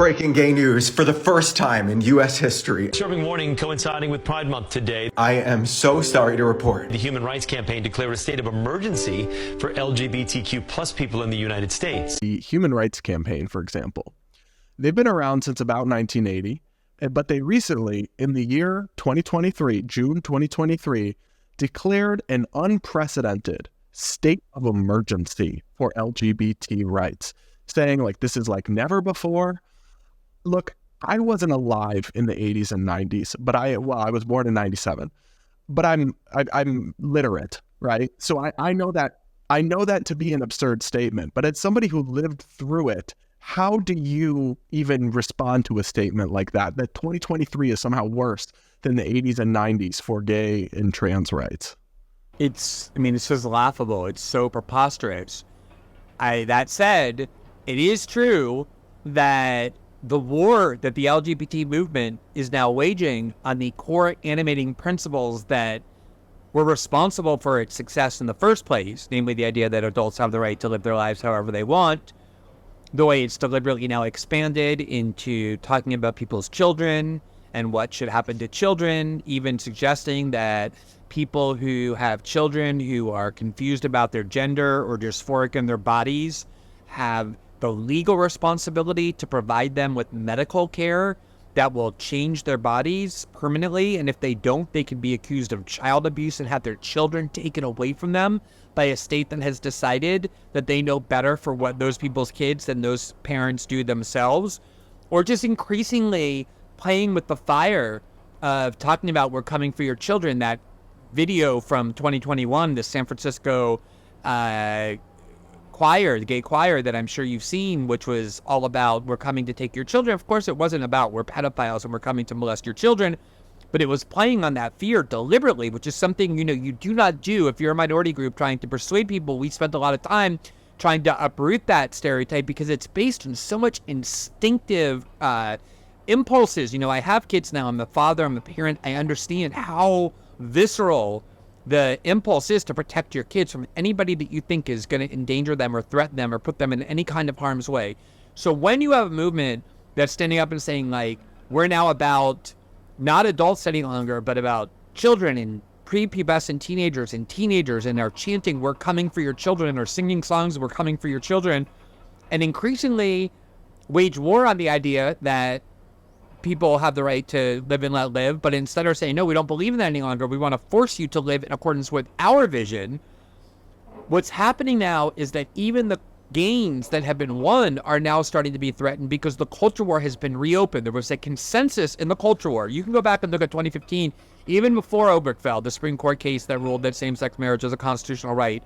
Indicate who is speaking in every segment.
Speaker 1: Breaking gay news for the first time in U.S. history.
Speaker 2: Disturbing warning coinciding with Pride Month today.
Speaker 1: I am so sorry to report.
Speaker 2: The Human Rights Campaign declared a state of emergency for LGBTQ plus people in the United States.
Speaker 3: The Human Rights Campaign, for example, they've been around since about 1980, but they recently, in the year 2023, June 2023, declared an unprecedented state of emergency for LGBT rights, saying like this is like never before. Look, I wasn't alive in the 80s and 90s, but I was born in 97, but I'm literate, right? So I know that to be an absurd statement, but as somebody who lived through it, how do you even respond to a statement like that 2023 is somehow worse than the 80s and 90s for gay and trans rights?
Speaker 4: It's just laughable. It's so preposterous. That said, it is true that the war that the LGBT movement is now waging on the core animating principles that were responsible for its success in the first place, namely the idea that adults have the right to live their lives however they want, the way it's deliberately now expanded into talking about people's children and what should happen to children, even suggesting that people who have children who are confused about their gender or dysphoric in their bodies have the legal responsibility to provide them with medical care that will change their bodies permanently. And if they don't, they can be accused of child abuse and have their children taken away from them by a state that has decided that they know better for what those people's kids than those parents do themselves. Or just increasingly playing with the fire of talking about we're coming for your children. That video from 2021, the San Francisco choir, the gay choir that I'm sure you've seen, which was all about we're coming to take your children. Of course, it wasn't about we're pedophiles and we're coming to molest your children, but it was playing on that fear deliberately, which is something, you do not do if you're a minority group trying to persuade people. We spent a lot of time trying to uproot that stereotype because it's based on so much instinctive impulses. I have kids now. I'm a father, I'm a parent. I understand how visceral the impulse is to protect your kids from anybody that you think is going to endanger them or threaten them or put them in any kind of harm's way. So when you have a movement that's standing up and saying, like, we're now about not adults any longer, but about children and prepubescent teenagers and are chanting, we're coming for your children, or singing songs, we're coming for your children, and increasingly wage war on the idea that people have the right to live and let live, but instead are saying, no, we don't believe in that any longer. We want to force you to live in accordance with our vision. What's happening now is that even the gains that have been won are now starting to be threatened because the culture war has been reopened. There was a consensus in the culture war. You can go back and look at 2015, even before Obergefell, the Supreme Court case that ruled that same-sex marriage is a constitutional right.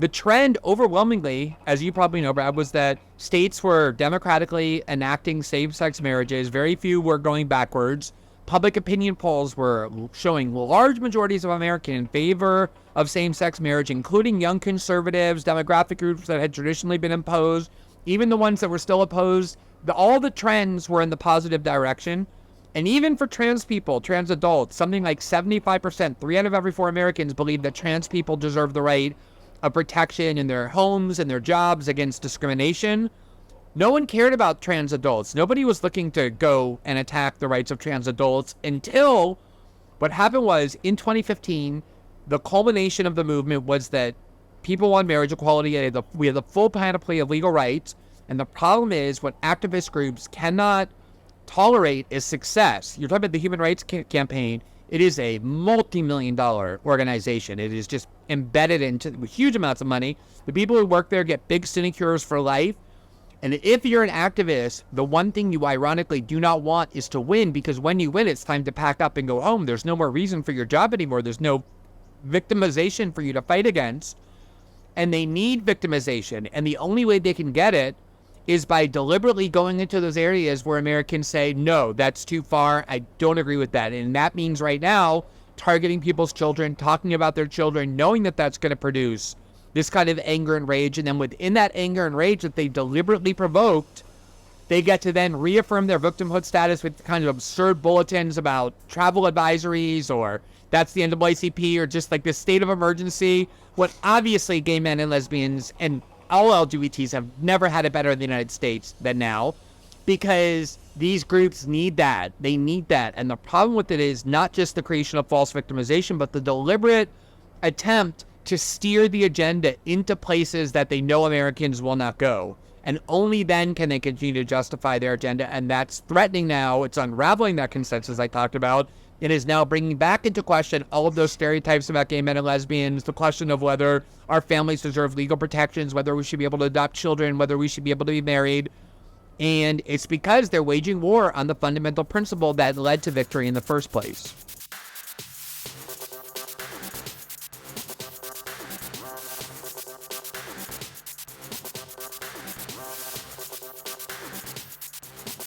Speaker 4: The trend overwhelmingly, as you probably know, Brad, was that states were democratically enacting same-sex marriages. Very few were going backwards. Public opinion polls were showing large majorities of Americans in favor of same-sex marriage, including young conservatives, demographic groups that had traditionally been opposed, even the ones that were still opposed. All the trends were in the positive direction. And even for trans people, trans adults, something like 75%, 3 out of every 4 Americans believe that trans people deserve the right of protection in their homes and their jobs against discrimination. No one cared about trans adults. Nobody was looking to go and attack the rights of trans adults until what happened was in 2015, the culmination of the movement was that people want marriage equality. We have the full panoply of legal rights. And the problem is what activist groups cannot tolerate is success. You're talking about the Human Rights Campaign. It is a multi-million-dollar organization. It is just embedded into huge amounts of money. The people who work there get big sinecures for life. And if you're an activist, the one thing you ironically do not want is to win, because when you win, it's time to pack up and go home. There's no more reason for your job anymore. There's no victimization for you to fight against. And they need victimization. And the only way they can get it is by deliberately going into those areas where Americans say, no, that's too far. I don't agree with that. And that means right now, targeting people's children, talking about their children, knowing that that's going to produce this kind of anger and rage. And then within that anger and rage that they deliberately provoked, they get to then reaffirm their victimhood status with kind of absurd bulletins about travel advisories, or that's the NAACP, or just like this state of emergency. What obviously gay men and lesbians and all LGBTs have never had it better in the United States than now. because these groups need that. They need that. And the problem with it is not just the creation of false victimization, but the deliberate attempt to steer the agenda into places that they know Americans will not go. And only then can they continue to justify their agenda. And that's threatening now. It's unraveling that consensus I talked about. It is now bringing back into question all of those stereotypes about gay men and lesbians, the question of whether our families deserve legal protections, whether we should be able to adopt children, whether we should be able to be married. And it's because they're waging war on the fundamental principle that led to victory in the first place.